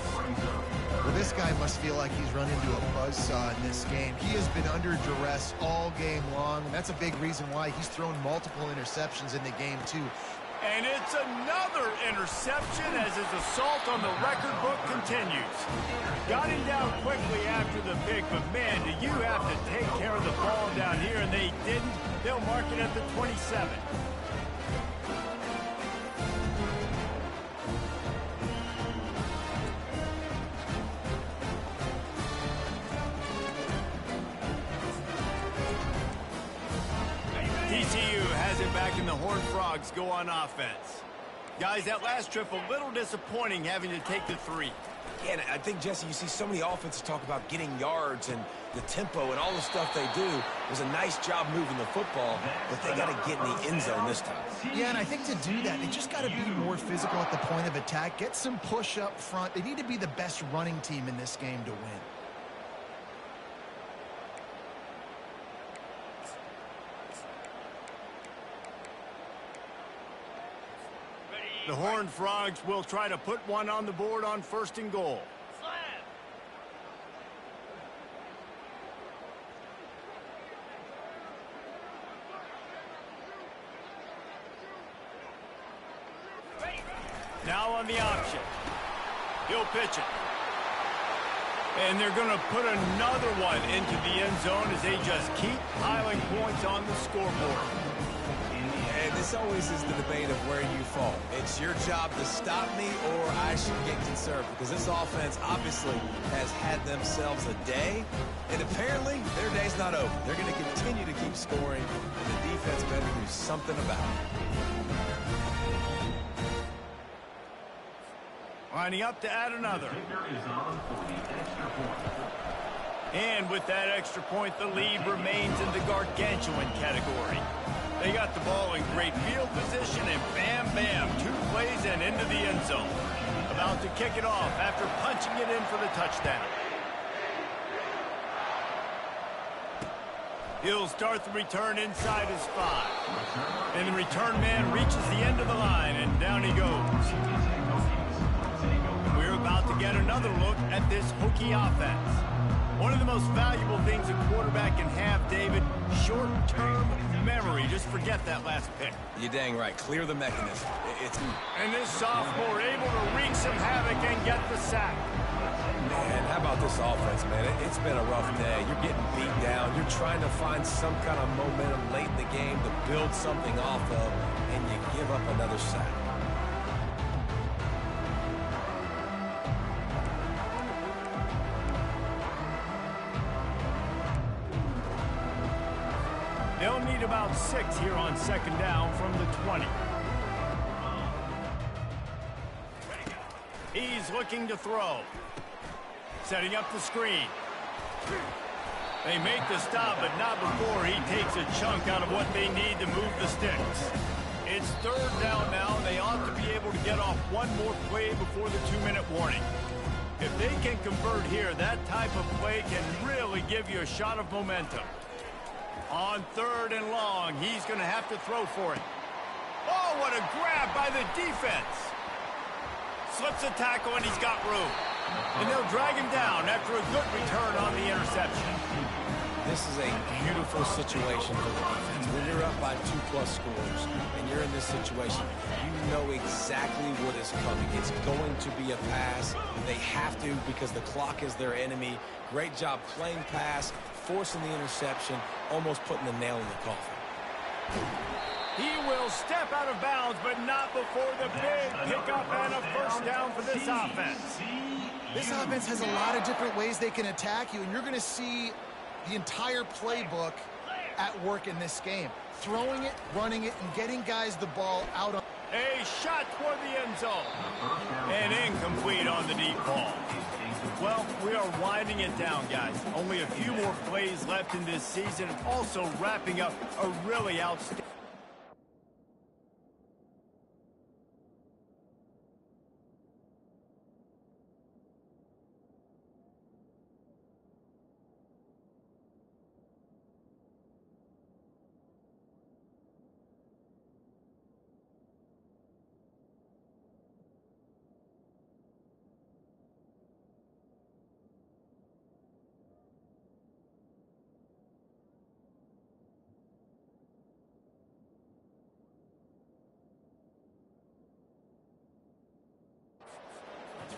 Well, this guy must feel like he's run into a buzzsaw in this game. He has been under duress all game long, and that's a big reason why he's thrown multiple interceptions in the game, too. And it's another interception as his assault on the record book continues. Got him down quickly after the pick, but man, do you have to take care of the ball down here, and they didn't. They'll mark it at the 27. TCU has it back, and the Horned Frogs go on offense. Guys, that last trip a little disappointing having to take the 3. Yeah, and I think, Jesse, you see so many offenses talk about getting yards and the tempo and all the stuff they do. It was a nice job moving the football, but they got to get in the end zone this time. Yeah, and I think to do that, they just got to be more physical at the point of attack, get some push up front. They need to be the best running team in this game to win. The Horned Frogs will try to put one on the board on 1st and goal. Now on the option. He'll pitch it. And they're going to put another one into the end zone as they just keep piling points on the scoreboard. And this always is the debate of where you fall. It's your job to stop me or I should get conservative, because this offense obviously has had themselves a day, and apparently their day's not over. They're going to continue to keep scoring, and the defense better do something about it. Lining up to add another. And with that extra point, the lead remains in the gargantuan category. They got the ball in great field position, and bam, bam, 2 plays and into the end zone. About to kick it off after punching it in for the touchdown. He'll start the return inside his 5. And the return man reaches the end of the line, and down he goes. We're about to get another look at this Hokie offense. One of the most valuable things a quarterback can have, David, short-term memory. Just forget that last pick. You're dang right. Clear the mechanism. And this sophomore able to wreak some havoc and get the sack. Man, how about this offense, man? It's been a rough day. You're getting beat down. You're trying to find some kind of momentum late in the game to build something off of, and you give up another sack. They'll need about 6 here on second down from the 20. He's looking to throw. Setting up the screen. They make the stop, but not before he takes a chunk out of what they need to move the sticks. It's third down now, and they ought to be able to get off one more play before the 2-minute warning. If they can convert here, that type of play can really give you a shot of momentum. On 3rd and long, he's going to have to throw for it. Oh, what a grab by the defense. Slips a tackle, and he's got room. And they'll drag him down after a good return on the interception. This is a beautiful situation for the defense. When you're up by 2+ scores and you're in this situation, you know exactly what is coming. It's going to be a pass. They have to, because the clock is their enemy. Great job playing pass, forcing the interception, almost putting the nail in the coffin. He will step out of bounds, but not before the big pickup and a first down for this offense. This offense has a lot of different ways they can attack you, and you're going to see the entire playbook at work in this game. Throwing it, running it, and getting guys the ball out on. A shot toward the end zone. And incomplete on the deep ball. Well, we are winding it down, guys. Only a few more plays left in this season, and also wrapping up a really outstanding.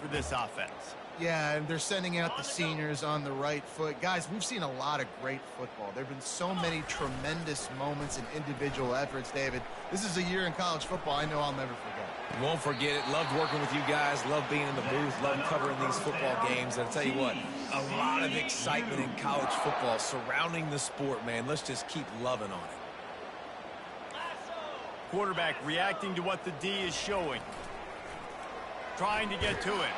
For this offense. Yeah, and they're sending out the seniors on the right foot. Guys, we've seen a lot of great football. There have been so many tremendous moments and individual efforts, David. This is a year in college football I know I'll never forget. Won't forget it. Loved working with you guys. Loved being in the booth. Loved covering these football games. And I'll tell you what, a lot of excitement in college football surrounding the sport, man. Let's just keep loving on it. Quarterback reacting to what the D is showing. Trying to get to it.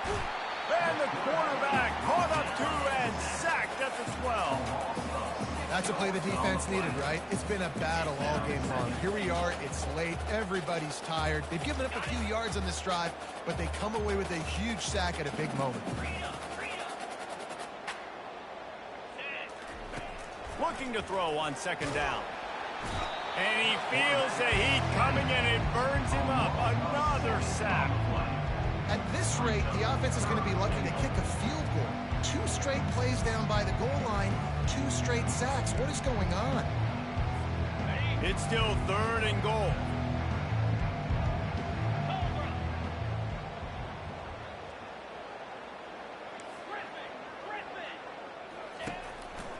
And the quarterback caught up to and sacked at the 12. That's a play the defense needed, right? It's been a battle all game long. Here we are. It's late. Everybody's tired. They've given up a few yards on this drive, but they come away with a huge sack at a big moment. Looking to throw on second down. And he feels the heat coming and it burns him up. Another sack. At this rate, the offense is going to be lucky to kick a field goal. 2 straight plays down by the goal line, 2 straight sacks. What is going on? It's still 3rd and goal.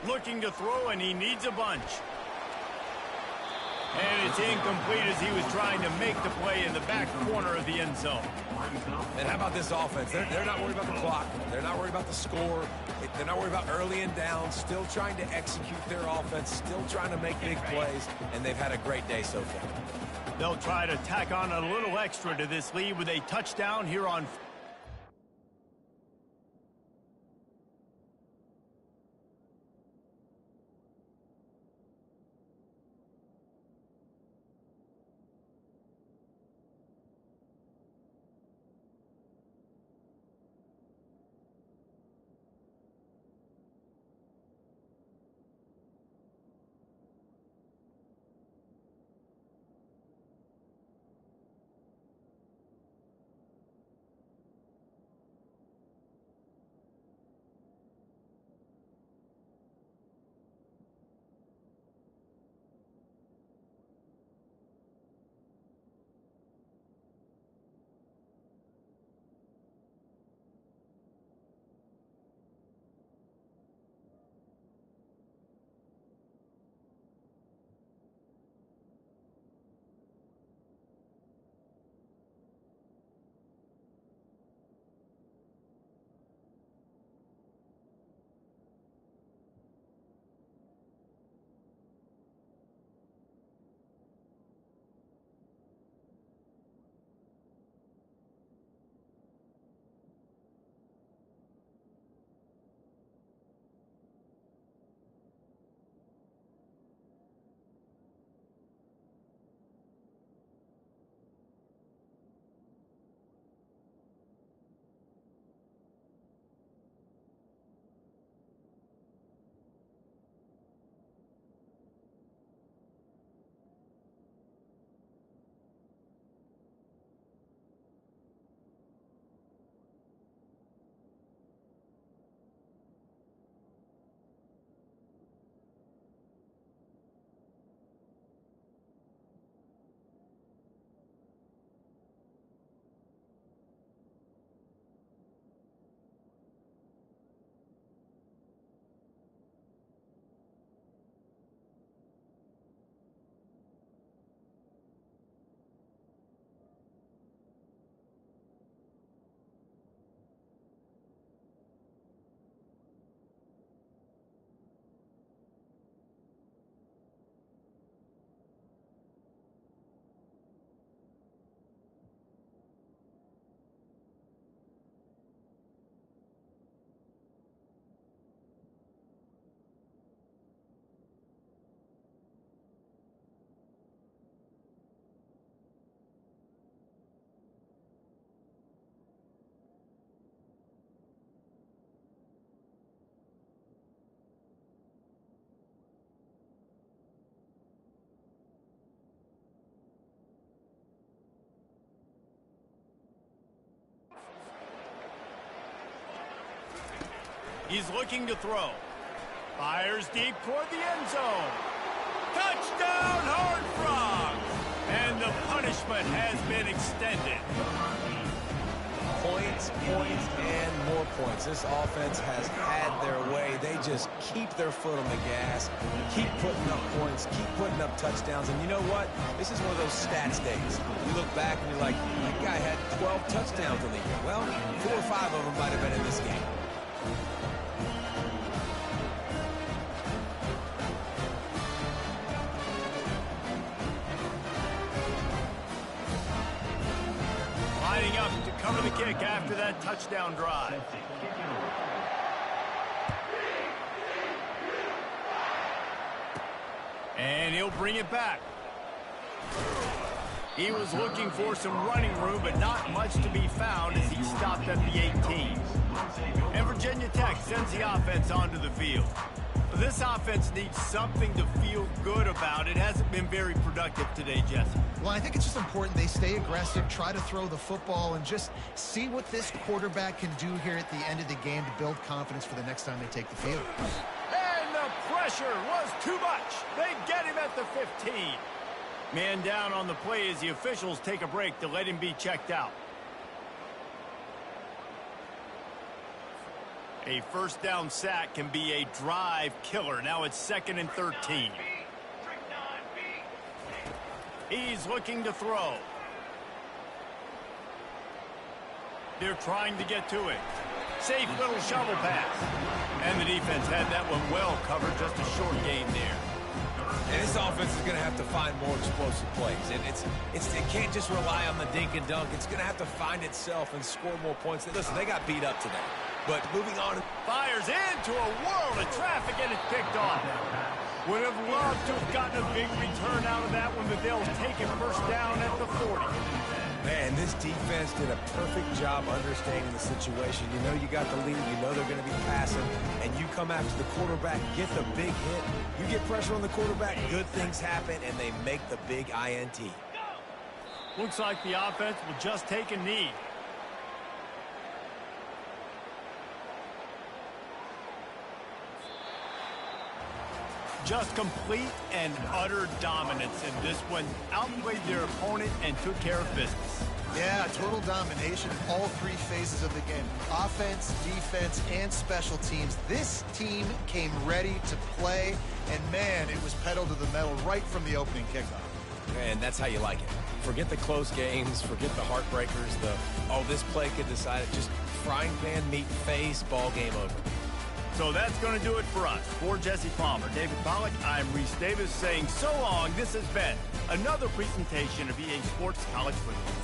Looking to throw, and he needs a bunch. And it's incomplete as he was trying to make the play in the back corner of the end zone. And how about this offense? They're not worried about the clock. They're not worried about the score. They're not worried about early and down. Still trying to execute their offense. Still trying to make big plays. And they've had a great day so far. They'll try to tack on a little extra to this lead with a touchdown here on... He's looking to throw. Fires deep toward the end zone. Touchdown, Horned Frogs! And the punishment has been extended. Points, points, and more points. This offense has had their way. They just keep their foot on the gas, keep putting up points, keep putting up touchdowns. And you know what? This is one of those stats days. You look back and you're like, that guy had 12 touchdowns on the year. Well, 4 or 5 of them might have been in this game. Lining up to cover the kick after that touchdown drive. And he'll bring it back. He was looking for some running room, but not much to be found as he stopped at the 18. And Virginia Tech sends the offense onto the field. This offense needs something to feel good about. It hasn't been very productive today, Jesse. Well, I think it's just important they stay aggressive, try to throw the football, and just see what this quarterback can do here at the end of the game to build confidence for the next time they take the field. And the pressure was too much. They get him at the 15. Man down on the play as the officials take a break to let him be checked out. A first down sack can be a drive killer. Now it's 2nd and 13. He's looking to throw. They're trying to get to it. Safe little shovel pass. And the defense had that one well covered. Just a short game there. And this offense is going to have to find more explosive plays. And it can't just rely on the dink and dunk. It's going to have to find itself and score more points. Listen, they got beat up today. But moving on. Fires into a world of traffic, and it's picked off. Would have loved to have gotten a big return out of that one, but they'll take it first down at the 40. Man, this defense did a perfect job understanding the situation. You know you got the lead. You know they're going to be passing. And you come after the quarterback, get the big hit. You get pressure on the quarterback, good things happen, and they make the big INT. Looks like the offense will just take a knee. Just complete and utter dominance in this one. Outplayed their opponent and took care of business. Yeah, total domination in all three phases of the game. Offense, defense, and special teams. This team came ready to play, and man, it was pedal to the metal right from the opening kickoff. And that's how you like it. Forget the close games, forget the heartbreakers, this play could decide it. Just frying pan meet face, ball game over. So that's going to do it for us. For Jesse Palmer, David Pollack, I'm Reese Davis saying so long. This has been another presentation of EA Sports College Football.